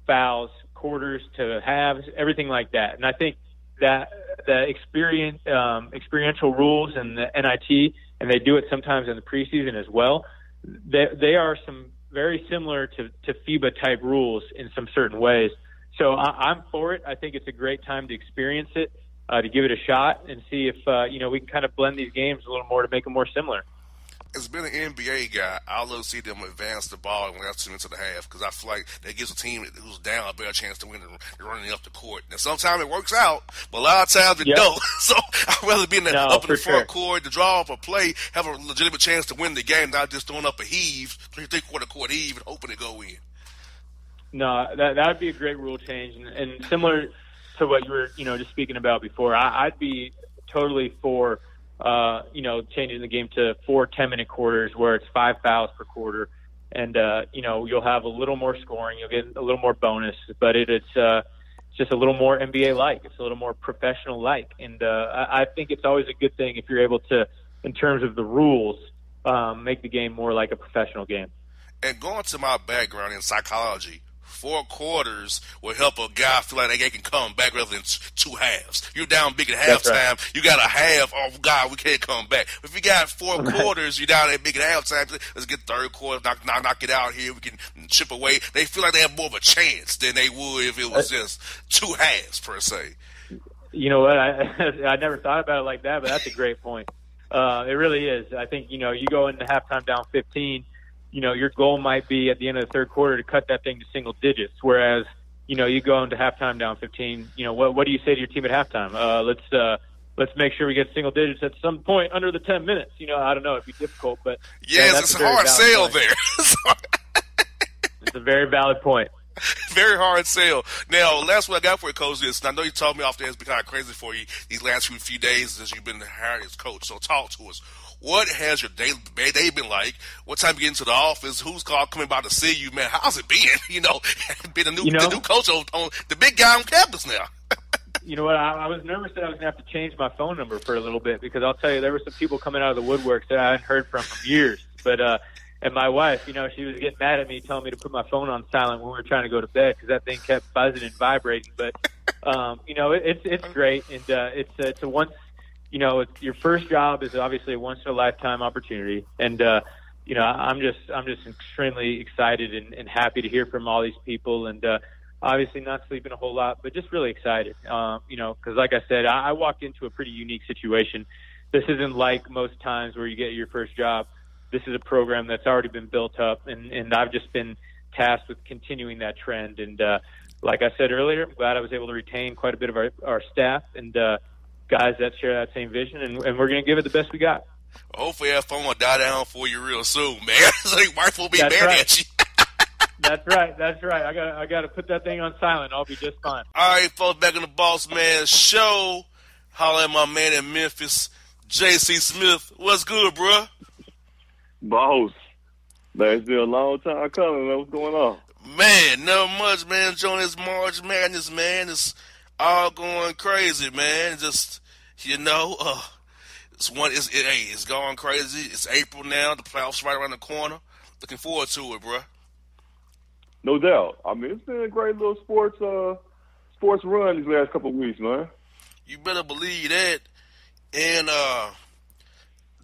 fouls, quarters to halves, everything like that. And I think that the experiential rules and the NIT, and they do it sometimes in the preseason as well, they are some very similar to FIBA type rules in some certain ways. So I'm for it. I think it's a great time to experience it, to give it a shot and see if we can kind of blend these games a little more to make them more similar. As being an NBA guy, I love to see them advance the ball in the last 2 minutes of the half because I feel like that gives a team who's down a better chance to win and running up the court. Now, sometimes it works out, but a lot of times it don't. So I'd rather be up in the front court to draw up a play, have a legitimate chance to win the game, not just throwing up a heave, three-quarter court heave, and hoping to go in. No, that would be a great rule change, and similar to what you were, just speaking about before. I'd be totally for changing the game to 4 10-minute quarters where it's 5 fouls per quarter. And, you'll have a little more scoring. You'll get a little more bonus, but it's just a little more NBA-like. It's a little more professional-like. And I think it's always a good thing if you're able to, in terms of the rules, make the game more like a professional game. And going to my background in psychology, 4 quarters will help a guy feel like they can come back rather than 2 halves. You're down big at halftime. Right. You got a half. Oh, God, we can't come back. If you got 4 quarters, you're down that big at halftime. Let's get third quarter, knock it out here. We can chip away. They feel like they have more of a chance than they would if it was just 2 halves, per se. You know what? I never thought about it like that, but that's a great point. It really is. I think, you go into halftime down 15, your goal might be at the end of the third quarter to cut that thing to single digits. Whereas, you go into halftime down 15, what do you say to your team at halftime? Let's make sure we get single digits at some point under the 10 minutes. I don't know. It'd be difficult, but yes, it's a hard sell there. It's a very valid point. Very hard sell. Now, last one I got for you, Coach, is, and I know you told me off there it's been kind of crazy for you these last few days since you've been hired as coach. So talk to us. What has your day been like? What time you get into the office? Who's coming by to see you, man? How's it been? Being the new coach on the big guy on campus now. You know what? I was nervous that I was going to have to change my phone number for a little bit because I'll tell you, there were some people coming out of the woodwork that I hadn't heard from years. But and my wife, she was getting mad at me, telling me to put my phone on silent when we were trying to go to bed because that thing kept buzzing and vibrating. But it's great, and it's a once. It's your first job is obviously a once in a lifetime opportunity. And, I'm just extremely excited and happy to hear from all these people and, obviously not sleeping a whole lot, but just really excited. Cause like I said, I walked into a pretty unique situation. This isn't like most times where you get your first job. This is a program that's already been built up and I've just been tasked with continuing that trend. And, like I said earlier, I'm glad I was able to retain quite a bit of our staff and, guys that share that same vision, and we're going to give it the best we got. Hopefully that phone will die down for you real soon, man. So your wife will be mad at you. That's right. I got to put that thing on silent. I'll be just fine. All right, folks, back in the Bossman show. Holla at my man in Memphis, J.C. Smith. What's good, bro? Boss. Man, it's been a long time coming, man. What's going on? Man, not much, man. Enjoying this March Madness, man. It's all going crazy, man. Just You know, it's going crazy. It's April now. The playoffs right around the corner. Looking forward to it, bro. No doubt. I mean, it's been a great little sports run these last couple of weeks, man. You better believe that. And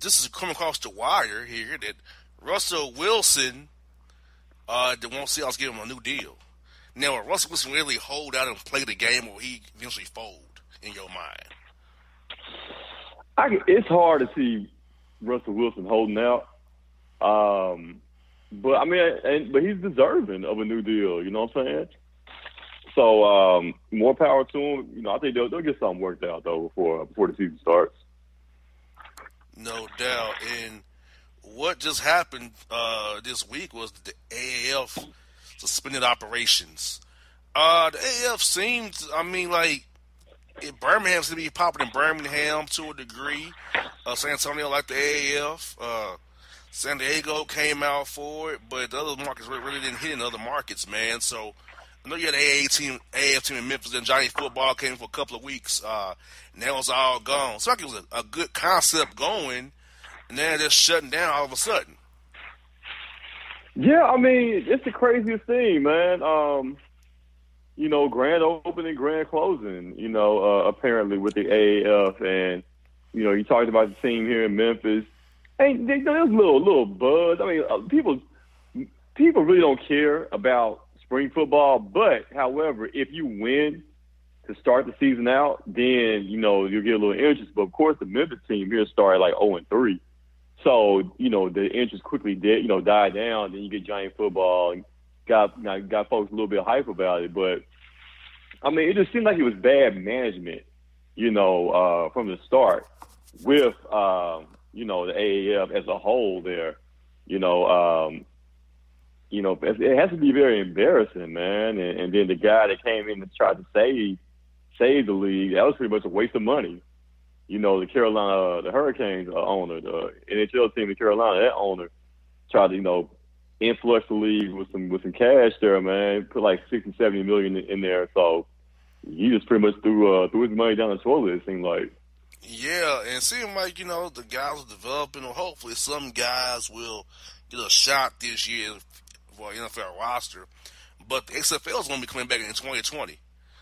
this is coming across the wire here that Russell Wilson, they won't see us give him a new deal. Now, will Russell Wilson really hold out and play the game, or will he eventually fold in your mind? It's hard to see Russell Wilson holding out. But I mean, but he's deserving of a new deal. You know what I'm saying? So more power to him. You know, I think they'll get something worked out though before the season starts. No doubt. And what just happened this week was the AAF suspended operations. The AAF seems, I mean, like Birmingham seems to be popping in Birmingham to a degree. San Antonio like the AAF. San Diego came out for it, but the other markets really didn't hit in other markets, man. So I know you had an AAF team in Memphis, and Johnny Football came for a couple of weeks. And that was all gone. So like it was a good concept going, and then just shutting down all of a sudden. Yeah, I mean, it's the craziest thing, man. You know, grand opening, grand closing, you know, apparently with the AAF. And, you know, you talked about the team here in Memphis. And there's a little buzz. I mean, people really don't care about spring football. But, however, if you win to start the season out, then, you know, you'll get a little interest. But, of course, the Memphis team here started like 0-3. So, you know, the interest quickly died down. Then you get giant football and got folks a little bit hype about it. But, I mean, it just seemed like it was bad management, you know, from the start with, you know, the AAF as a whole there. You know, it has to be very embarrassing, man. And then the guy that came in and tried to save the league, that was pretty much a waste of money. You know, the Hurricanes owner, the NHL team in Carolina, that owner tried to, you know, influx the league with some cash there, man. Put like $60-70 million in there. So he just pretty much threw his money down the toilet, it seemed like. Yeah, and it seemed like, you know, the guys are developing, or hopefully some guys will get a shot this year for an NFL roster. But the XFL is going to be coming back in 2020.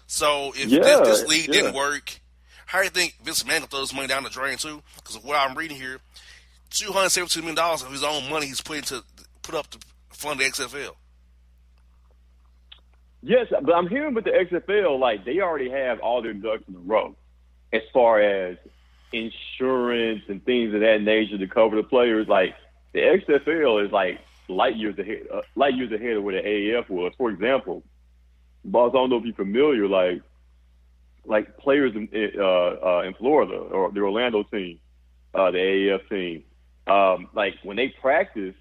So if this league didn't work, how do you think Vince McMahon will throw his money down the drain too? Because of what I'm reading here, $272 million of his own money he's put up to fund the XFL. Yes, but I'm hearing with the XFL, like, they already have all their ducks in a row as far as insurance and things of that nature to cover the players. Like, the XFL is like light years ahead of where the AAF was. For example, Boss, I don't know if you're familiar, like players in Florida or the Orlando team, the AAF team, like when they practice,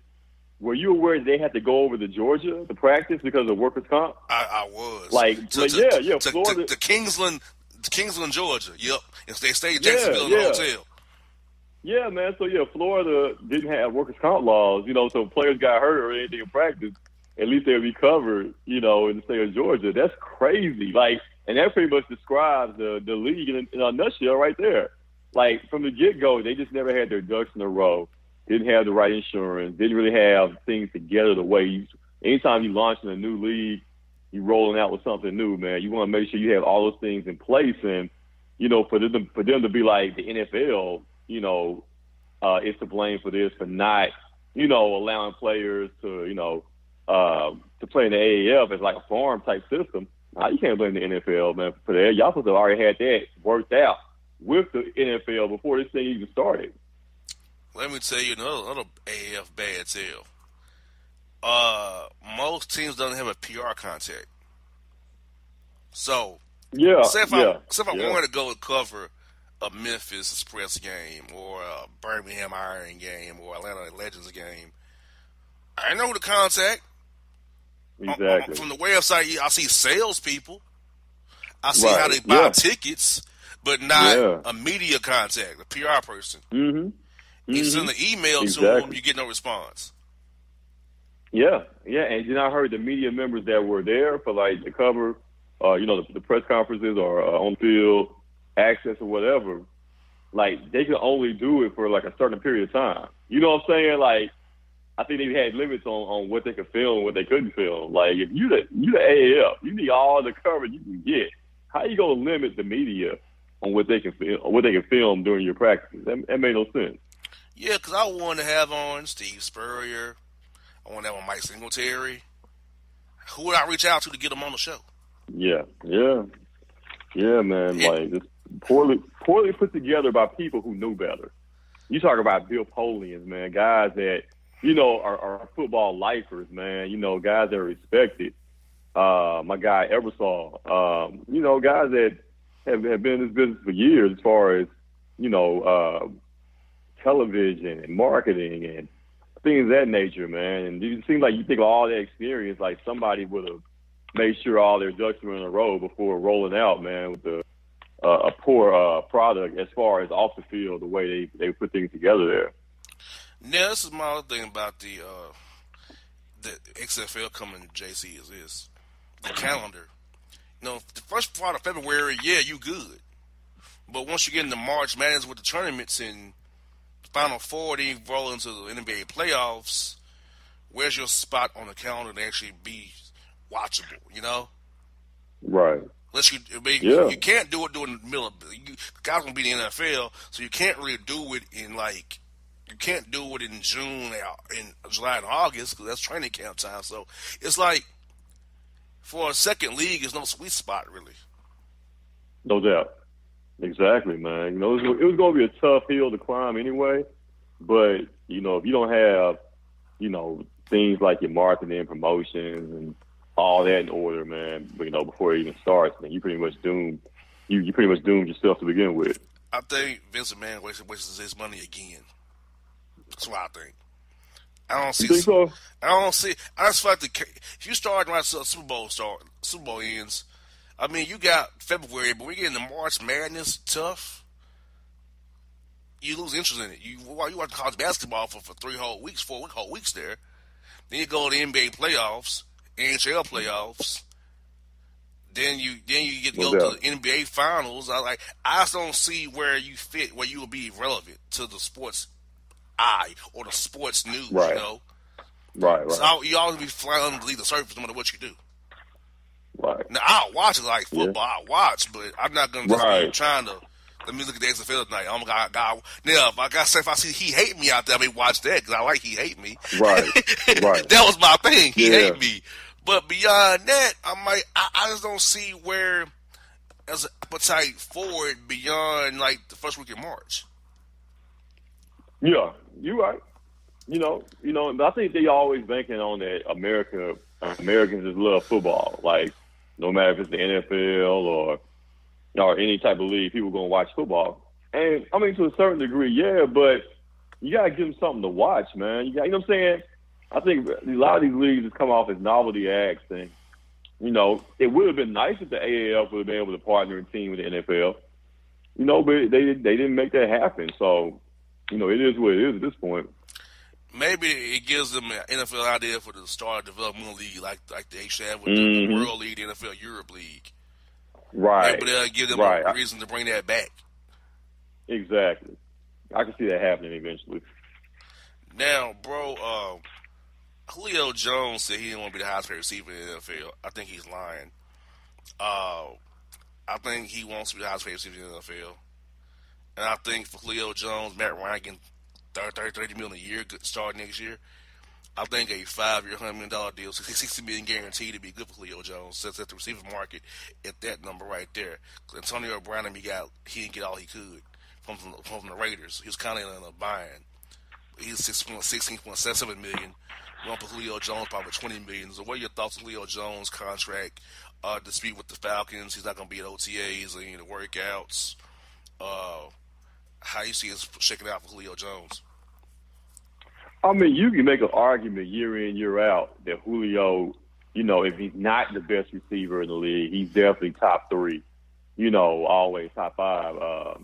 were you aware they had to go over to Georgia to practice because of workers' comp? I was. Florida. To Kingsland, Georgia. Yep. If they stayed in Jacksonville in the hotel. Yeah, man. So, Florida didn't have workers' comp laws, you know, so if players got hurt or anything in practice, at least they'd be covered, you know, in the state of Georgia. That's crazy. Like, and that pretty much describes the league in a nutshell right there. Like, from the get-go, they just never had their ducks in a row. Didn't have the right insurance, didn't really have things together the way anytime you launch in a new league, you're rolling out with something new, man. You want to make sure you have all those things in place. And, you know, for them to be like the NFL, you know, is to blame for this, for not, you know, allowing players to, you know, to play in the AAF as like a farm type system. You can't blame the NFL, man, for that. Y'all supposed to have already had that worked out with the NFL before this thing even started. Let me tell you another AAF bad tale. Most teams don't have a PR contact. So, say if I wanted to go and cover a Memphis Express game or a Birmingham Iron game or Atlanta Legends game, I know who to contact. Exactly. From the website, I see salespeople. I see how they buy tickets, but not a media contact, a PR person. Mm-hmm. You send an email to them, you get no response. Yeah, and then I heard the media members that were there for like the cover, you know, the press conferences or on field access or whatever. like they could only do it for like a certain period of time. You know what I'm saying? Like I think they had limits on what they could film and what they couldn't film. Like if you the AAF, you need all the coverage you can get. How you gonna limit the media on what they can film during your practices? That made no sense. Yeah, because I wanted to have on Steve Spurrier. I want to have on Mike Singletary. Who would I reach out to get them on the show? Yeah, man. Yeah. Like it's poorly put together by people who knew better. You talk about Bill Polians, man, guys that are football lifers, man. Guys that are respected. My guy Ebersol. Guys that have been in this business for years, as far as television and marketing and things of that nature, man. And it seems like you think of all that experience, like somebody would have made sure all their ducks were in a row before rolling out, man, with a poor product as far as off the field, the way they put things together there. Yeah, this is my other thing about the XFL coming to JC is this. The calendar. The first part of February, yeah, you good. But once you get into March Madness with the tournaments and Final Four, then you roll into the NBA playoffs, where's your spot on the calendar to actually be watchable, Right. Unless you can't do it during the middle of guys gonna be in the NFL, so you can't really do it in you can't do it in June, in July and August because that's training camp time. So it's like for a second league, there's no sweet spot really. No doubt. Exactly, man. It was going to be a tough hill to climb anyway. But if you don't have things like your marketing and promotions and all that in order, man, before it even starts, man, you pretty much doomed. You pretty much doomed yourself to begin with. I think Vince McMahon wastes his money again. That's what I think. I don't see. You think so? I don't see. I just feel like if you start right Super Bowl ends. I mean, you got February, but we get into March Madness, tough. You lose interest in it. You watch college basketball for 4 whole weeks there. Then you go to the NBA playoffs, NHL playoffs. Then you get to go to the NBA finals. I just don't see where you fit, where you will be relevant to the sports eye or the sports news. Right. Right. So you always be flying underneath the surface no matter what you do. Right. Now, I'll watch it like football. I'll watch, but I'm not going to just be trying to let me look at the XFL tonight. Oh, my God. Now, if I see He Hate Me out there, I may watch that because I like He Hate Me. Right. That was my thing. He Hate Me. But beyond that, I just don't see where there's an appetite for it beyond, the first week in March. Yeah, you're right. But I think they always banking on that Americans just love football. No matter if it's the NFL or any type of league, people going to watch football. And, I mean, to a certain degree, yeah, but you got to give them something to watch, man. You know what I'm saying? I think a lot of these leagues just come off as novelty acts. And, it would have been nice if the AAF would have been able to partner and team with the NFL. But they didn't make that happen. So, it is what it is at this point. Maybe it gives them an NFL idea for the start developmental league, like they should have with the World League, the NFL Europe League. Right. Maybe they'll give them a reason to bring that back. Exactly. I can see that happening eventually. Now, bro, Julio Jones said he didn't want to be the highest paid receiver in the NFL. I think he's lying. I think he wants to be the highest paid receiver in the NFL. And I think for Julio Jones, Matt Ryan getting $30 million a year, good start next year. I think a 5-year, $100 million deal, $60 million guaranteed to be good for Julio Jones. Sets at the receiver market at that number right there. Antonio Brown, he didn't get all he could from the Raiders. He was kind of in a bind. He's $16.77 million. We want to put Julio Jones probably $20 million. So what are your thoughts on Julio Jones' contract dispute with the Falcons? He's not going to be at OTAs or any of the workouts. How you see it shaking out for Julio Jones? I mean, you can make an argument year in, year out that Julio, if he's not the best receiver in the league, he's definitely top 3, always top 5,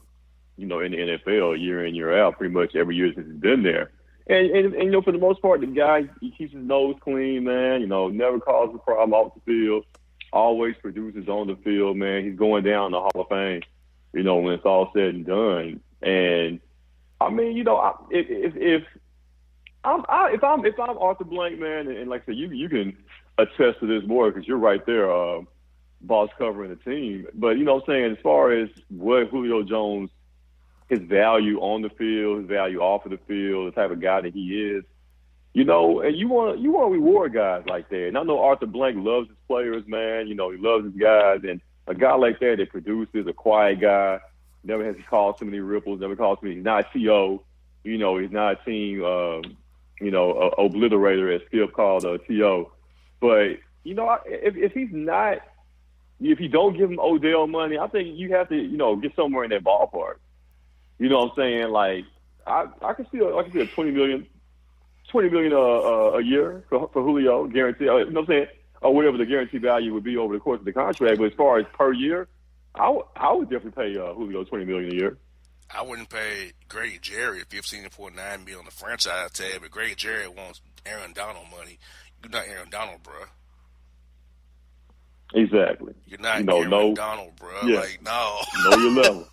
in the NFL year in, year out, pretty much every year since he's been there. And for the most part, the guy, he keeps his nose clean, man, never causes a problem off the field, always produces on the field, man. He's going down the Hall of Fame, when it's all said and done. And I mean, you know, if I'm Arthur Blank, man, and like I said, you can attest to this more because you're right there, boss covering the team. But you know what I'm saying, as far as what Julio Jones, his value on the field, his value off of the field, the type of guy that he is, you know, and you want to reward guys like that. And I know Arthur Blank loves his players, man. You know, he loves his guys, and a guy like that produces, a quiet guy, never has to cause too many ripples, never calls too many. He's not a TO, you know, he's not a team, you know, obliterator, as Skip called a TO. But you know, if he's not, if you don't give him Odell money, I think you have to, you know, get somewhere in that ballpark. You know what I'm saying? Like, I can see a $20 million a year for Julio, guaranteed. You know what I'm saying? Or whatever the guarantee value would be over the course of the contract. But as far as per year, I would definitely pay Julio $20 million a year. I wouldn't pay Grady Jarrett $15.9 million on the franchise tag, but Grady Jarrett wants Aaron Donald money. You're not Aaron Donald, bro. Exactly. You're not Aaron Donald, bro. Yeah. Like, no. Know your level.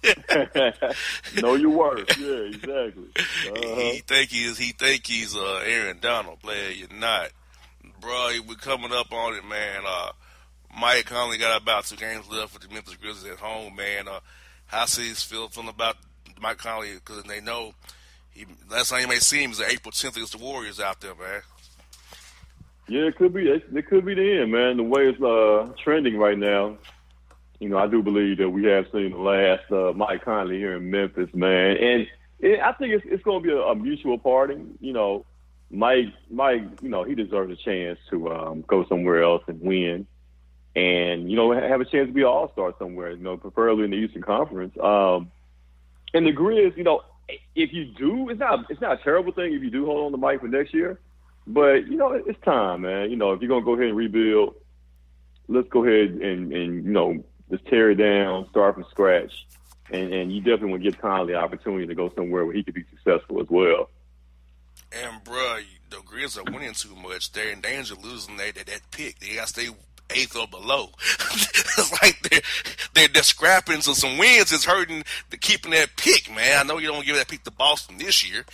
Know your worth. Yeah, exactly. He think he's Aaron Donald player. You're not, bro. We're coming up on it, man. Mike Conley got about 2 games left with the Memphis Grizzlies at home, man. How cities feeling about Mike Conley, because they know last time you may see him is April 10th against the Warriors out there, man. Yeah, it could be the end, man. The way it's trending right now, you know, I do believe that we have seen the last Mike Conley here in Memphis, man. And I think it's going to be a mutual parting. You know, Mike, you know, he deserves a chance to go somewhere else and win, and you know, have a chance to be an all-star somewhere. You know, preferably in the Eastern Conference. And the Grizz, you know, if you do, it's not a terrible thing if you do hold on to Mike for next year. But, you know, it's time, man. You know, if you're going to go ahead and rebuild, let's go ahead and you know, just tear it down, start from scratch. And you definitely want to give Conley the opportunity to go somewhere where he could be successful as well. And, bro, the Grizz are winning too much. They're in danger of losing that pick. They got to stay 8th or below. It's like they're scrapping, so some wins is hurting the keeping that pick, man. I know you don't give that pick to Boston this year.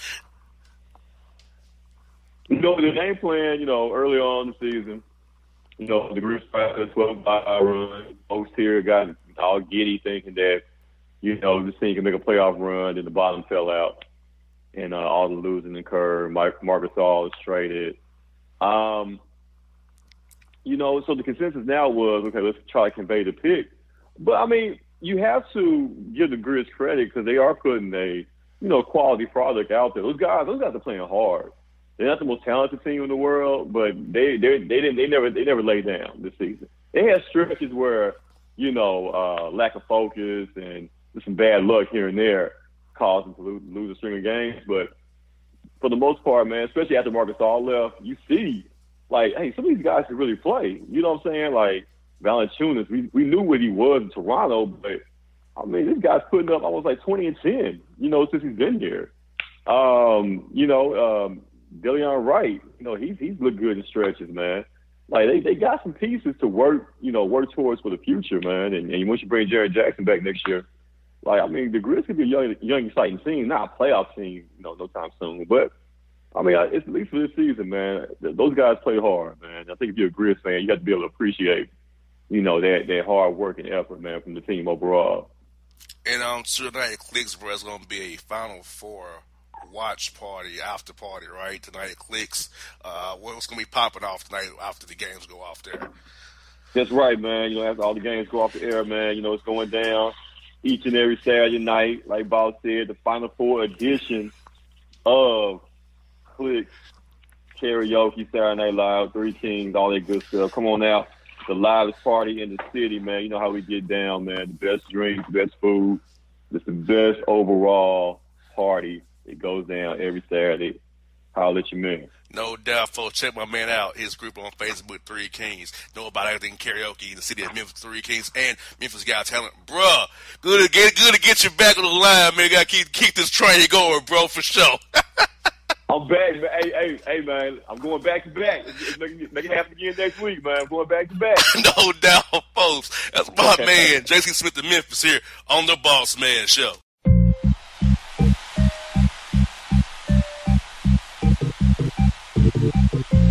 You know, the game plan, you know, early on in the season, you know, the Grizz started a 12-5 run. Folks here got all giddy thinking that, you know, this team can make a playoff run, and the bottom fell out. And all the losing occurred. Marcus All is traded. You know, so the consensus now was, okay, let's try to convey the pick. But, I mean, you have to give the Grizz credit because they are putting a, you know, quality product out there. Those guys are playing hard. They're not the most talented team in the world, but they never laid down this season. They had stretches where, you know, lack of focus and just some bad luck here and there caused them to lose a string of games. But for the most part, man, especially after Marcus All left, you see, like, hey, some of these guys can really play. You know what I'm saying? Like Valanciunas, we knew what he was in Toronto, but I mean, this guy's putting up almost like 20 and 10, you know, since he's been here. You know, Delion Wright, you know, he's looked good in stretches, man. Like they got some pieces to work towards for the future, man. And once you bring Jared Jackson back next year, like, I mean, the Grizz could be a young, exciting team, not a playoff team, you know, no time soon. But I mean, it's at least for this season, man. Those guys play hard, man. I think if you're a Grizz fan, you got to be able to appreciate, you know, that hard work and effort, man, from the team overall. And tonight at Clicks, bro, it's going to be a Final Four watch party, after party, right? Tonight at Clicks. What's going to be popping off tonight after the games go off there? That's right, man. You know, after all the games go off the air, man, you know, it's going down each and every Saturday night. Like Bob said, the Final Four edition of Clicks, karaoke, Saturday Night Live, Three Kings, all that good stuff. Come on out. The livest party in the city, man. You know how we get down, man. The best drinks, the best food. It's the best overall party. It goes down every Saturday. Holler at your man. No doubt, folks. Check my man out. His group on Facebook, Three Kings. Know about everything karaoke in the city of Memphis, Three Kings, and Memphis Got Talent. Bruh, good to get you back on the line, man. Got to keep this train going, bro, for sure. I'm back, man. Hey, man. I'm going back to back. Make it happen again next week, man. I'm going back to back. No doubt, folks. That's my man, J.C. Smith of Memphis here on the Bossman Show. Bye.